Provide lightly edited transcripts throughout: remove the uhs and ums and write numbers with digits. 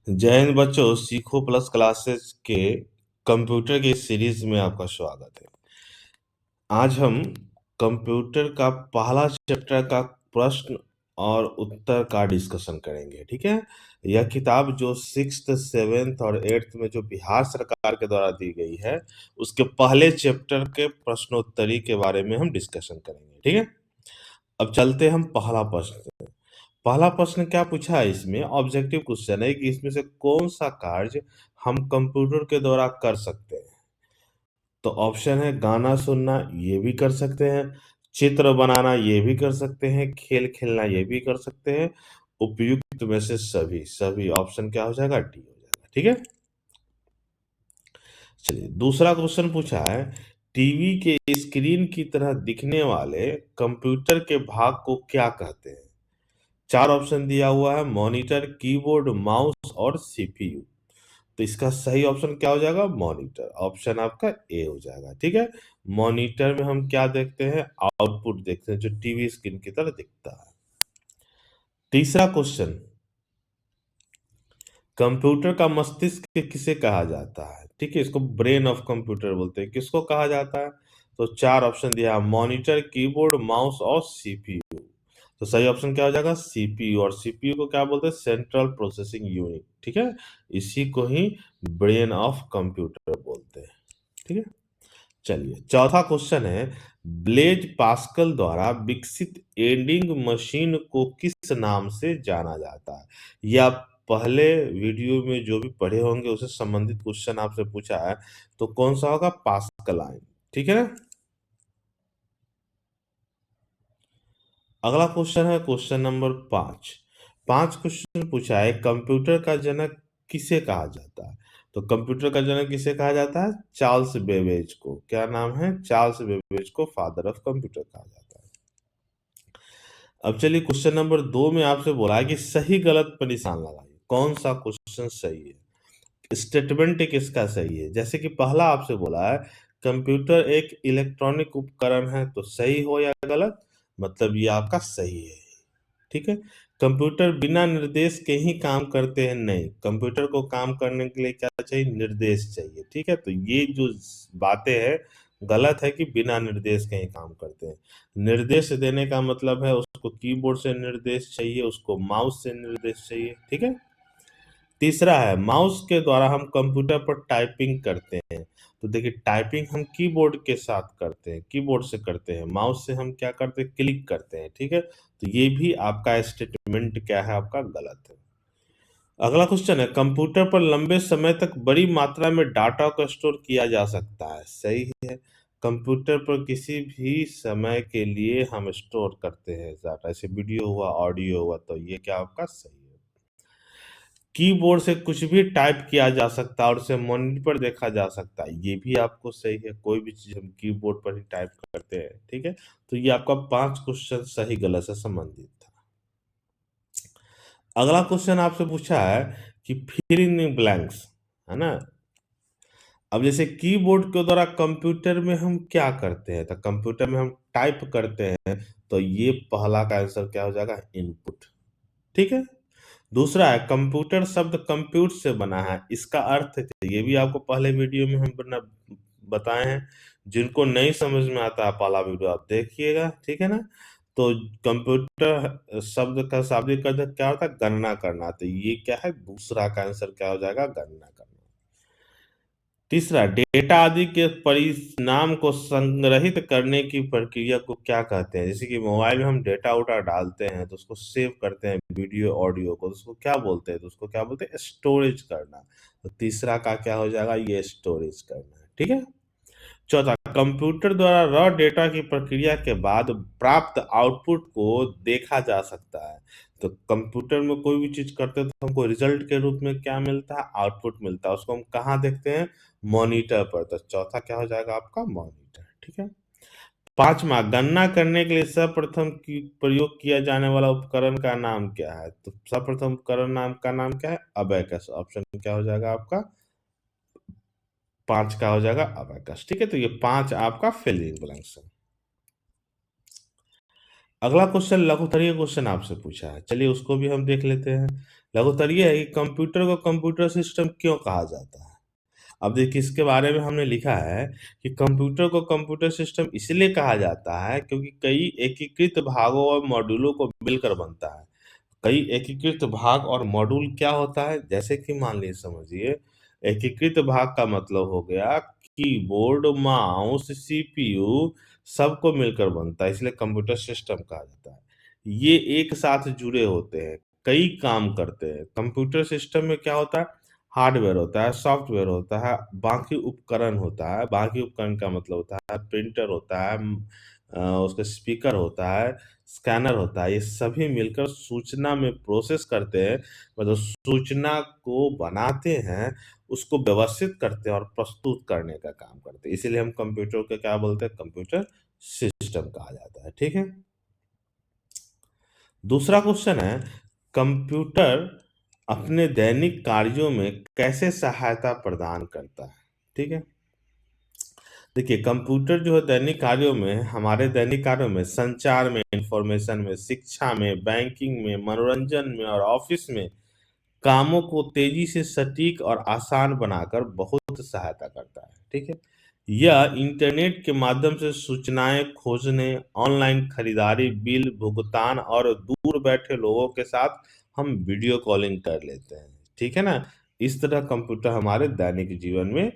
जय हिंद बच्चों, सीखो प्लस क्लासेस के कंप्यूटर की सीरीज में आपका स्वागत है। आज हम कंप्यूटर का पहला चैप्टर का प्रश्न और उत्तर का डिस्कशन करेंगे। ठीक है, यह किताब जो 6th 7th और 8th में जो बिहार सरकार के द्वारा दी गई है, उसके पहले चैप्टर के प्रश्नोत्तरी के बारे में हम डिस्कशन करेंगे। ठीक है, अब चलते हैं हम पहला प्रश्न। पहला प्रश्न क्या पूछा है इसमें? ऑब्जेक्टिव क्वेश्चन है कि इसमें से कौन सा कार्य हम कंप्यूटर के द्वारा कर सकते हैं। तो ऑप्शन है गाना सुनना, ये भी कर सकते हैं, चित्र बनाना, ये भी कर सकते हैं, खेल खेलना, ये भी कर सकते हैं, उपयुक्त में से सभी सभी। ऑप्शन क्या हो जाएगा? डी हो जाएगा। ठीक है, चलिए दूसरा क्वेश्चन पूछा है, टीवी के स्क्रीन की तरह दिखने वाले कंप्यूटर के भाग को क्या कहते हैं? चार ऑप्शन दिया हुआ है, मॉनिटर, कीबोर्ड, माउस और सीपीयू। तो इसका सही ऑप्शन क्या हो जाएगा? मॉनिटर। ऑप्शन आपका ए हो जाएगा। ठीक है, मॉनिटर में हम क्या देखते हैं? आउटपुट देखते हैं, जो टीवी स्क्रीन की तरह दिखता है। तीसरा क्वेश्चन, कंप्यूटर का मस्तिष्क किसे कहा जाता है? ठीक है, इसको ब्रेन ऑफ कंप्यूटर बोलते हैं। किसको कहा जाता है? तो चार ऑप्शन दिया, मॉनिटर, कीबोर्ड, माउस और सीपीयू। तो सही ऑप्शन क्या हो जाएगा? सीपीयू। और सीपीयू को क्या बोलते हैं? Central processing unit. ठीक है, इसी को ही ब्रेन ऑफ कंप्यूटर बोलते हैं। ठीक है, चलिए चौथा क्वेश्चन है, ब्लेज पास्कल द्वारा विकसित एंडिंग मशीन को किस नाम से जाना जाता है? या पहले वीडियो में जो भी पढ़े होंगे उससे संबंधित क्वेश्चन आपसे पूछा है, तो कौन सा होगा? पास्कल आइन। ठीक है ना। अगला क्वेश्चन है क्वेश्चन नंबर 5। 5 क्वेश्चन पूछा है, कंप्यूटर का जनक किसे कहा जाता है? तो कंप्यूटर का जनक किसे कहा जाता है? चार्ल्स बेबेज को। क्या नाम है? चार्ल्स बेबेज को फादर ऑफ कंप्यूटर कहा जाता है। अब चलिए क्वेश्चन नंबर 2 में आपसे बोला है कि सही गलत पर निशान लगाइए। कौन सा क्वेश्चन सही है? स्टेटमेंट किसका सही है? जैसे कि पहला आपसे बोला है, कंप्यूटर एक इलेक्ट्रॉनिक उपकरण है, तो सही हो या गलत? मतलब ये आपका सही है। ठीक है, कंप्यूटर बिना निर्देश के ही काम करते हैं? नहीं, कंप्यूटर को काम करने के लिए क्या चाहिए? निर्देश चाहिए। ठीक है, तो ये जो बातें हैं गलत है कि बिना निर्देश के ही काम करते हैं। निर्देश देने का मतलब है उसको कीबोर्ड से निर्देश चाहिए, उसको माउस से निर्देश चाहिए। ठीक है, तीसरा है, माउस के द्वारा हम कंप्यूटर पर टाइपिंग करते हैं। तो देखिए, टाइपिंग हम कीबोर्ड के साथ करते हैं, कीबोर्ड से करते हैं। माउस से हम क्या करते हैं? क्लिक करते हैं। ठीक है, तो ये भी आपका स्टेटमेंट क्या है? आपका गलत है। अगला क्वेश्चन है, कंप्यूटर पर लंबे समय तक बड़ी मात्रा में डाटा को स्टोर किया जा सकता है? सही है, कंप्यूटर पर किसी भी समय के लिए हम स्टोर करते हैं डाटा, जैसे वीडियो हुआ, ऑडियो हुआ। तो ये क्या आपका सही है। कीबोर्ड से कुछ भी टाइप किया जा सकता है और उसे मॉनिटर पर देखा जा सकता है। ये भी आपको सही है, कोई भी चीज हम कीबोर्ड पर ही टाइप करते हैं। ठीक है, तो ये आपका 5 क्वेश्चन सही गलत से संबंधित था। अगला क्वेश्चन आपसे पूछा है कि फिल इन ब्लैंक्स, है ना। अब जैसे कीबोर्ड के द्वारा कंप्यूटर में हम क्या करते हैं? तो कंप्यूटर में हम टाइप करते हैं, तो ये पहला का आंसर क्या हो जाएगा? इनपुट। ठीक है, दूसरा है, कंप्यूटर शब्द कंप्यूट से बना है, इसका अर्थ है, ये भी आपको पहले वीडियो में हम बताए हैं। जिनको नहीं समझ में आता है, पहला वीडियो आप देखिएगा। ठीक है ना। तो कंप्यूटर शब्द का शाब्दिक अर्थ क्या होता है? गणना करना। तो ये क्या है? दूसरा का आंसर क्या हो जाएगा? गणना करना। तीसरा, डेटा आदि के परिणाम को संग्रहित करने की प्रक्रिया को क्या कहते हैं? जैसे कि मोबाइल में हम डेटा उटा डालते हैं, तो उसको सेव करते हैं, वीडियो ऑडियो को, तो उसको क्या बोलते हैं? तो उसको क्या बोलते हैं? स्टोरेज करना। तो तीसरा का क्या हो जाएगा? ये स्टोरेज करना है। ठीक है, चौथा, कंप्यूटर द्वारा रॉ डेटा की प्रक्रिया के बाद प्राप्त आउटपुट को देखा जा सकता है। तो कंप्यूटर में कोई भी चीज करते हैं तो हमको रिजल्ट के रूप में क्या मिलता है? आउटपुट मिलता है। उसको हम कहाँ देखते हैं? मॉनिटर पर। तो चौथा क्या हो जाएगा आपका? मॉनिटर। ठीक है, पांचवा, गणना करने के लिए सर्वप्रथम की प्रयोग किया जाने वाला उपकरण का नाम क्या है? तो सर्वप्रथम उपकरण नाम का नाम क्या है? अबेकस। ऑप्शन क्या हो जाएगा आपका? 5 का हो जाएगा अबेकस। ठीक है, तो ये 5 आपका फिल इन ब्लैंक्स है। अगला क्वेश्चन लघुत्तरीय क्वेश्चन आपसे पूछा है, चलिए उसको भी हम देख लेते हैं। लघुत्तरीय है कि कंप्यूटर को कंप्यूटर सिस्टम क्यों कहा जाता है। अब देखिए इसके बारे में हमने लिखा है कि कंप्यूटर को कंप्यूटर सिस्टम इसलिए कहा जाता है क्योंकि कई एकीकृत भागों और मॉड्यूलों को मिलकर बनता है। कई एकीकृत भाग और मॉड्यूल क्या होता है, जैसे कि मान लीजिए समझिए, एकीकृत भाग का मतलब हो गया कीबोर्ड, माउस, सीपीयू, सबको मिलकर बनता है, इसलिए कंप्यूटर सिस्टम कहा जाता है। ये एक साथ जुड़े होते हैं, कई काम करते हैं। कंप्यूटर सिस्टम में क्या होता है, हार्डवेयर होता है, सॉफ्टवेयर होता है, बाकी उपकरण होता है। बाकी उपकरण का मतलब होता है प्रिंटर होता है, उसका स्पीकर होता है, स्कैनर होता है। ये सभी मिलकर सूचना में प्रोसेस करते हैं, मतलब सूचना को बनाते हैं, उसको व्यवस्थित करते हैं और प्रस्तुत करने का काम करते हैं। इसीलिए हम कंप्यूटर को क्या बोलते हैं, कंप्यूटर सिस्टम कहा जाता है। ठीक है। दूसरा क्वेश्चन है, कंप्यूटर अपने दैनिक कार्यों में कैसे सहायता प्रदान करता है। ठीक है। देखिए कंप्यूटर जो है दैनिक कार्यों में, हमारे दैनिक कार्यों में, संचार में, इंफॉर्मेशन में, शिक्षा में, बैंकिंग में, मनोरंजन में और ऑफिस में कामों को तेजी से सटीक और आसान बनाकर बहुत सहायता करता है। ठीक है। यह इंटरनेट के माध्यम से सूचनाएं खोजने, ऑनलाइन खरीदारी, बिल भुगतान और दूर बैठे लोगों के साथ हम वीडियो कॉलिंग कर लेते हैं। ठीक है ना। इस तरह कंप्यूटर हमारे दैनिक जीवन में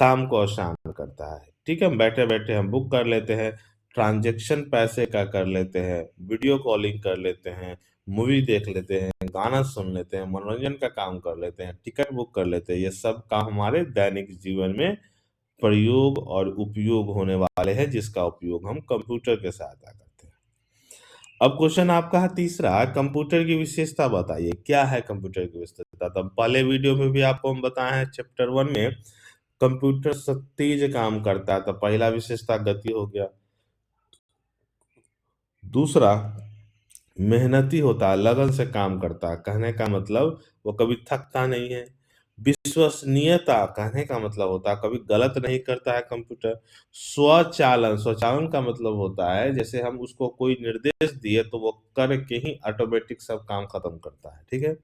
काम को आसान करता है। ठीक है, बैठे बैठे हम बुक कर लेते हैं, ट्रांजैक्शन पैसे का कर लेते हैं, वीडियो कॉलिंग कर लेते हैं, मूवी देख लेते हैं, गाना सुन लेते हैं, मनोरंजन का काम कर लेते हैं, टिकट बुक कर लेते हैं। ये सब काम हमारे दैनिक जीवन में प्रयोग और उपयोग होने वाले हैं, जिसका उपयोग हम कंप्यूटर के सहायता करते हैं। अब क्वेश्चन आपका है तीसरा, कंप्यूटर की विशेषता बताइए। क्या है कंप्यूटर की विशेषता। तो पहले वीडियो में भी आपको हम बताए हैं, चैप्टर 1 में कंप्यूटर तेज काम करता है, तो पहला विशेषता गति हो गया। दूसरा, मेहनती होता है, लगन से काम करता है, कहने का मतलब वो कभी थकता नहीं है। विश्वसनीयता, कहने का मतलब होता है कभी गलत नहीं करता है कंप्यूटर। स्वचालन, स्वचालन का मतलब होता है जैसे हम उसको कोई निर्देश दिए तो वो करके ही ऑटोमेटिक सब काम खत्म करता है। ठीक है।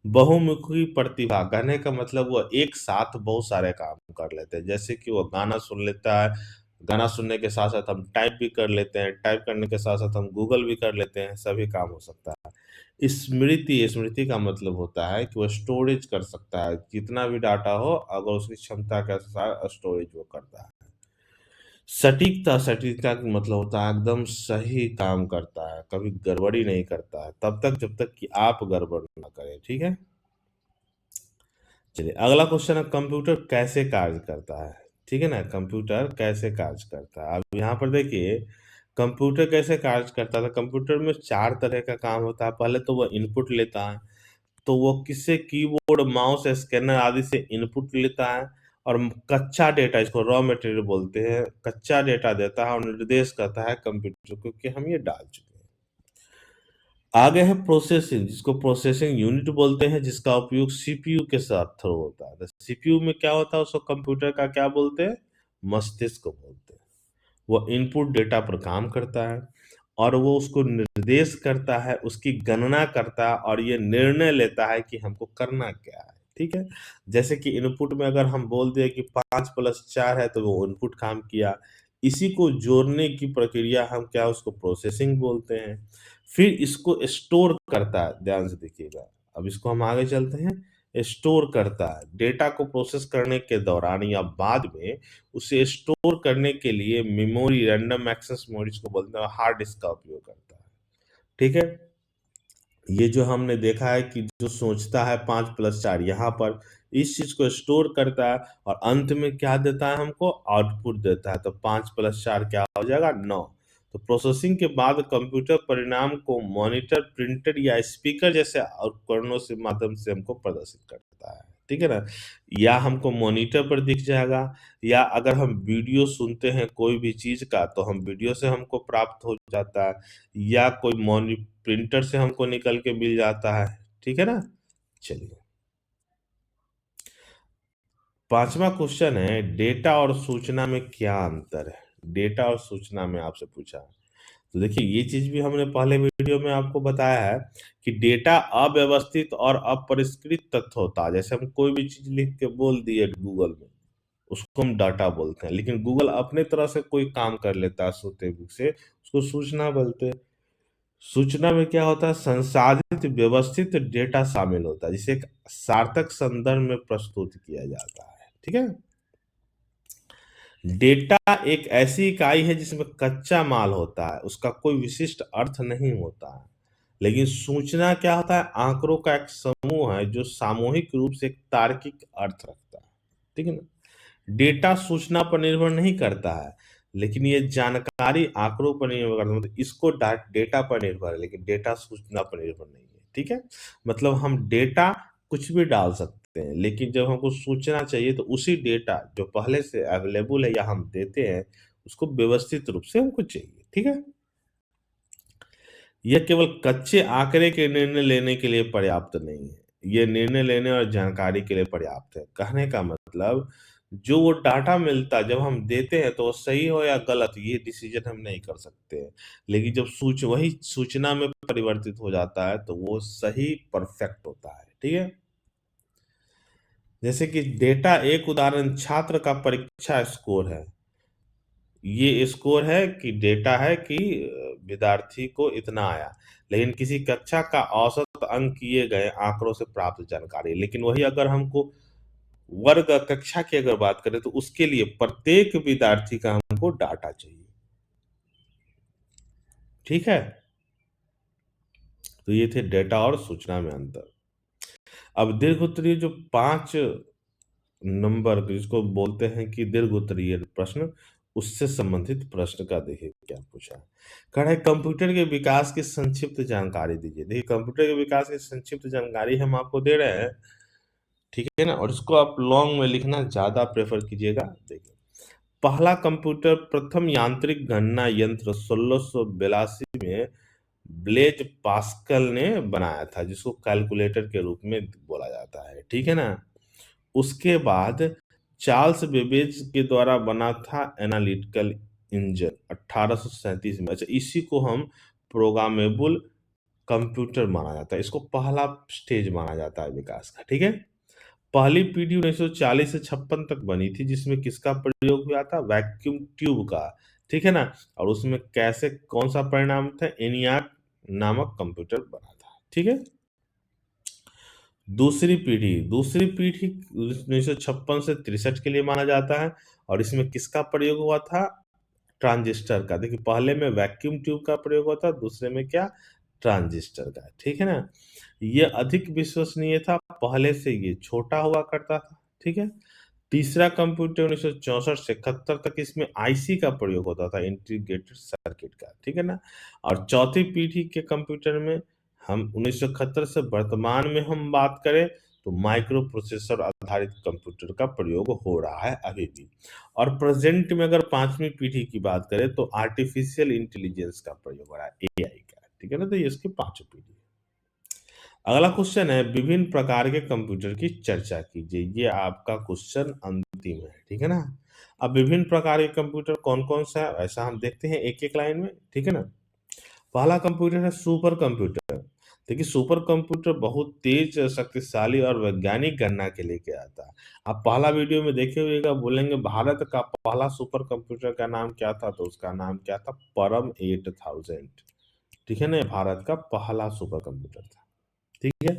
बहुमुखी प्रतिभा, कहने का मतलब वो एक साथ बहुत सारे काम कर लेते हैं, जैसे कि वो गाना सुन लेता है, गाना सुनने के साथ साथ हम टाइप भी कर लेते हैं, टाइप करने के साथ साथ हम गूगल भी कर लेते हैं, सभी काम हो सकता है। स्मृति, स्मृति का मतलब होता है कि वो स्टोरेज कर सकता है, जितना भी डाटा हो अगर उसकी क्षमता के अनुसार स्टोरेज वो करता है। सटीकता, सटीकता का मतलब होता है एकदम सही काम करता है, कभी गड़बड़ी नहीं करता है, तब तक जब तक कि आप गड़बड़ ना करें। ठीक है। चलिए अगला क्वेश्चन है, कंप्यूटर कैसे कार्य करता है। ठीक है ना, कंप्यूटर कैसे कार्य करता है। अब यहाँ पर देखिए कंप्यूटर कैसे कार्य करता है। कंप्यूटर में चार तरह का काम होता है। पहले तो वो इनपुट लेता है, तो वो किससे, कीबोर्ड, माउस, स्कैनर आदि से इनपुट लेता है और कच्चा डेटा, इसको रॉ मटेरियल बोलते हैं, कच्चा डेटा देता है और निर्देश करता है कंप्यूटर को कि हम ये डाल चुके हैं। आगे है प्रोसेसिंग, जिसको प्रोसेसिंग यूनिट बोलते हैं, जिसका उपयोग सीपीयू के साथ थ्रू होता है। तो सीपीयू में क्या होता है, उसको कंप्यूटर का क्या बोलते हैं, मस्तिष्क बोलते हैं। वो इनपुट डेटा पर काम करता है और वो उसको निर्देश करता है, उसकी गणना करता है और ये निर्णय लेता है कि हमको करना क्या है। ठीक है। जैसे कि इनपुट में अगर हम बोल दें कि 5+4 है, तो वो इनपुट काम किया। इसी को जोड़ने की प्रक्रिया हम क्या, उसको प्रोसेसिंग बोलते हैं। फिर इसको स्टोर करता है, ध्यान से देखिएगा। अब इसको हम आगे चलते हैं। स्टोर करता है, डेटा को प्रोसेस करने के दौरान या बाद में उसे स्टोर करने के लिए मेमोरी, रैंडम एक्सेस मेमोरी जिसको बोलते हैं, हार्ड डिस्क का उपयोग करता है। ठीक है। ये जो हमने देखा है कि जो सोचता है 5+4, यहाँ पर इस चीज को स्टोर करता है और अंत में क्या देता है, हमको आउटपुट देता है। तो 5+4 क्या हो जाएगा, 9। तो प्रोसेसिंग के बाद कंप्यूटर परिणाम को मॉनिटर, प्रिंटर या स्पीकर जैसे उपकरणों से माध्यम से हमको प्रदर्शित करता है। ठीक है ना। या हमको मॉनिटर पर दिख जाएगा, या अगर हम वीडियो सुनते हैं कोई भी चीज का तो हम वीडियो से हमको प्राप्त हो जाता है, या कोई मॉनि प्रिंटर से हमको निकल के मिल जाता है। ठीक है ना। चलिए पांचवा क्वेश्चन है, डेटा और सूचना में क्या अंतर है। डेटा और सूचना में आपसे पूछा है। तो देखिए ये चीज भी हमने पहले वीडियो में आपको बताया है कि डेटा अव्यवस्थित और अपरिष्कृत तथ्य होता है। जैसे हम कोई भी चीज लिख के बोल दिए गूगल में, उसको हम डाटा बोलते हैं, लेकिन गूगल अपने तरह से कोई काम कर लेता है सोते हुए से, उसको सूचना बोलते हैं। सूचना में क्या होता है, संसाधित व्यवस्थित डेटा शामिल होता है, जिसे एक सार्थक संदर्भ में प्रस्तुत किया जाता है। ठीक है। डेटा एक ऐसी इकाई है जिसमें कच्चा माल होता है, उसका कोई विशिष्ट अर्थ नहीं होता है। लेकिन सूचना क्या होता है, आंकड़ों का एक समूह है जो सामूहिक रूप से एक तार्किक अर्थ रखता है। ठीक है ना। डेटा सूचना पर निर्भर नहीं करता है, लेकिन ये जानकारी आंकड़ों पर निर्भर करता है। मतलब इसको डेटा पर निर्भर है, लेकिन डेटा सूचना पर निर्भर नहीं है। ठीक है। मतलब हम डेटा कुछ भी डाल सकते हैं, लेकिन जब हमको सूचना चाहिए तो उसी डेटा जो पहले से अवेलेबल है या हम देते हैं, उसको व्यवस्थित रूप से हमको चाहिए। ठीक है। यह केवल कच्चे आंकड़े के निर्णय लेने के लिए पर्याप्त नहीं है, ये निर्णय लेने और जानकारी के लिए पर्याप्त है। कहने का मतलब, जो वो डाटा मिलता है जब हम देते हैं तो वो सही हो या गलत ये डिसीजन हम नहीं कर सकते हैं, लेकिन जब वही सूचना में परिवर्तित हो जाता है तो वो सही परफेक्ट होता है। ठीक है। जैसे कि डेटा, एक उदाहरण छात्र का परीक्षा स्कोर है। ये स्कोर है कि डेटा है कि विद्यार्थी को इतना आया, लेकिन किसी कक्षा का औसत अंक किए गए आंकड़ों से प्राप्त जानकारी। लेकिन वही अगर हमको वर्ग कक्षा की अगर बात करें तो उसके लिए प्रत्येक विद्यार्थी का हमको डाटा चाहिए। ठीक है। तो ये थे डेटा और सूचना में अंतर। अब दीर्घ उत्तरीय जो 5 नंबर जिसको बोलते हैं कि दीर्घ उत्तरीय प्रश्न, उससे संबंधित प्रश्न का देखिए क्या पूछा है। कह रहा है कंप्यूटर के विकास की संक्षिप्त जानकारी दीजिए। देखिए कंप्यूटर के विकास की संक्षिप्त जानकारी हम आपको दे रहे हैं, ठीक है ना, और इसको आप लॉन्ग में लिखना ज्यादा प्रेफर कीजिएगा। देखिए, पहला कंप्यूटर प्रथम यांत्रिक गणना यंत्र 1682 में ब्लेज पास्कल ने बनाया था, जिसको कैलकुलेटर के रूप में बोला जाता है। ठीक है ना। उसके बाद चार्ल्स बेबेज के द्वारा बना था एनालिटिकल इंजन 1837 में। अच्छा, इसी को हम प्रोग्रामेबल कंप्यूटर माना जाता है, इसको पहला स्टेज माना जाता है विकास का। ठीक है। पहली पीढ़ी 1940 से 56 तक बनी थी, जिसमें किसका प्रयोग हुआ था, वैक्यूम ट्यूब का। ठीक है ना। और उसमें कैसे कौन सा परिणाम था, एनियाक नामक कंप्यूटर बना था। ठीक है। दूसरी पीढ़ी 1956 से 63 के लिए माना जाता है, और इसमें किसका प्रयोग हुआ था, ट्रांजिस्टर का। देखिए पहले में वैक्यूम ट्यूब का प्रयोग होता, दूसरे में क्या, ट्रांजिस्टर का। ठीक है ना। ये अधिक विश्वसनीय था, पहले से ये छोटा हुआ करता था। ठीक है। तीसरा कंप्यूटर 1964 से 71 तक, इसमें आईसी का प्रयोग होता था, इंटीग्रेटेड सर्किट का। ठीक है ना। और चौथी पीढ़ी के कंप्यूटर में हम 1971 से वर्तमान में हम बात करें तो माइक्रो प्रोसेसर आधारित कंप्यूटर का प्रयोग हो रहा है अभी भी। और प्रेजेंट में अगर पांचवी पीढ़ी की बात करें तो आर्टिफिशियल इंटेलिजेंस का प्रयोग हो रहा है, एआई का। ठीक है ना। तो ये इसकी पांचवी पीढ़ी है। अगला क्वेश्चन है, विभिन्न प्रकार के कंप्यूटर की चर्चा कीजिए। ये आपका क्वेश्चन अंतिम है। ठीक है ना। अब विभिन्न प्रकार के कंप्यूटर कौन कौन सा है, ऐसा हम देखते हैं एक एक लाइन में। ठीक है ना। पहला कंप्यूटर है सुपर कंप्यूटर। देखिए सुपर कंप्यूटर बहुत तेज, शक्तिशाली और वैज्ञानिक गणना के लिए किया जाता है। आप पहला वीडियो में देखे हुएगा, बोलेंगे भारत का पहला सुपर कंप्यूटर का नाम क्या था, तो उसका नाम क्या था, परम 8000। ठीक है ना। ये भारत का पहला सुपर कंप्यूटर था। ठीक है।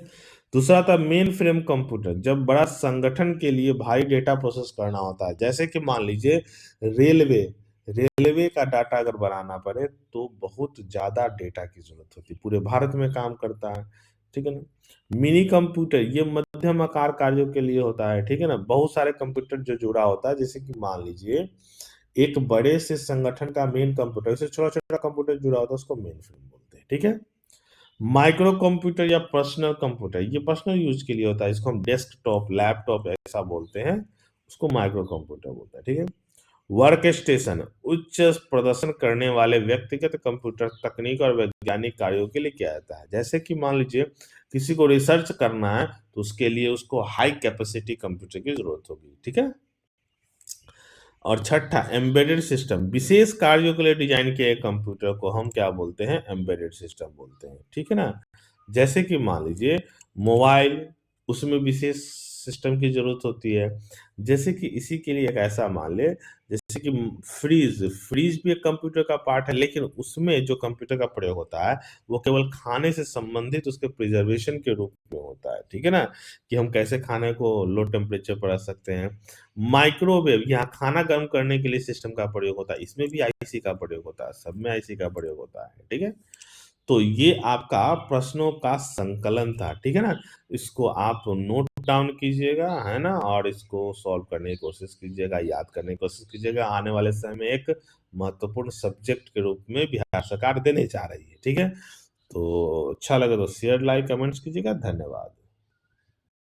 दूसरा था मेन फ्रेम कंप्यूटर, जब बड़ा संगठन के लिए भारी डेटा प्रोसेस करना होता है, जैसे कि मान लीजिए रेलवे रेलवे का डाटा अगर बनाना पड़े तो बहुत ज्यादा डेटा की जरूरत होती है, पूरे भारत में काम करता है। ठीक है ना। मिनी कंप्यूटर ये मध्यम आकार कार्यों के लिए होता है। ठीक है ना। बहुत सारे कंप्यूटर जो जुड़ा होता है, जैसे कि मान लीजिए एक बड़े से संगठन का मेन कंप्यूटर, इससे छोटा छोटा कंप्यूटर जुड़ा होता है, उसको मेन फ्रेम बोलते हैं। ठीक है। माइक्रो कंप्यूटर या पर्सनल कंप्यूटर, ये पर्सनल यूज के लिए होता है, इसको हम डेस्कटॉप लैपटॉप ऐसा बोलते हैं, उसको माइक्रो कंप्यूटर बोलते हैं। ठीक है। वर्क स्टेशन उच्च प्रदर्शन करने वाले व्यक्तिगत कंप्यूटर तकनीक और वैज्ञानिक कार्यों के लिए किया जाता है। जैसे कि मान लीजिए किसी को रिसर्च करना है तो उसके लिए उसको हाई कैपेसिटी कंप्यूटर की जरूरत होगी। ठीक है। और छठा एम्बेडेड सिस्टम, विशेष कार्यों के लिए डिजाइन किए गए कंप्यूटर को हम क्या बोलते हैं, एम्बेडेड सिस्टम बोलते हैं, ठीक है ना। जैसे कि मान लीजिए मोबाइल, उसमें विशेष सिस्टम की जरूरत होती है। जैसे कि इसी के लिए एक ऐसा मान ले, जैसे कि फ्रीज, फ्रीज भी एक कंप्यूटर का पार्ट है, लेकिन उसमें जो कंप्यूटर का प्रयोग होता है वो केवल खाने से संबंधित उसके प्रिजर्वेशन के रूप में होता है, ठीक है ना, कि हम कैसे खाने को लो टेम्परेचर पर रख सकते हैं। माइक्रोवेव, यहाँ खाना गर्म करने के लिए सिस्टम का प्रयोग होता है, इसमें भी आईसी का प्रयोग होता है, सब में आईसी का प्रयोग होता है, ठीक है। तो ये आपका प्रश्नों का संकलन था, ठीक है ना। इसको आप नोट डाउन कीजिएगा, है ना, और इसको सॉल्व करने की कोशिश कीजिएगा, याद करने की कोशिश कीजिएगा। आने वाले समय में एक महत्वपूर्ण सब्जेक्ट के रूप में बिहार सरकार देने जा रही है, ठीक है। तो अच्छा लगे तो शेयर, लाइक, कमेंट्स कीजिएगा। धन्यवाद।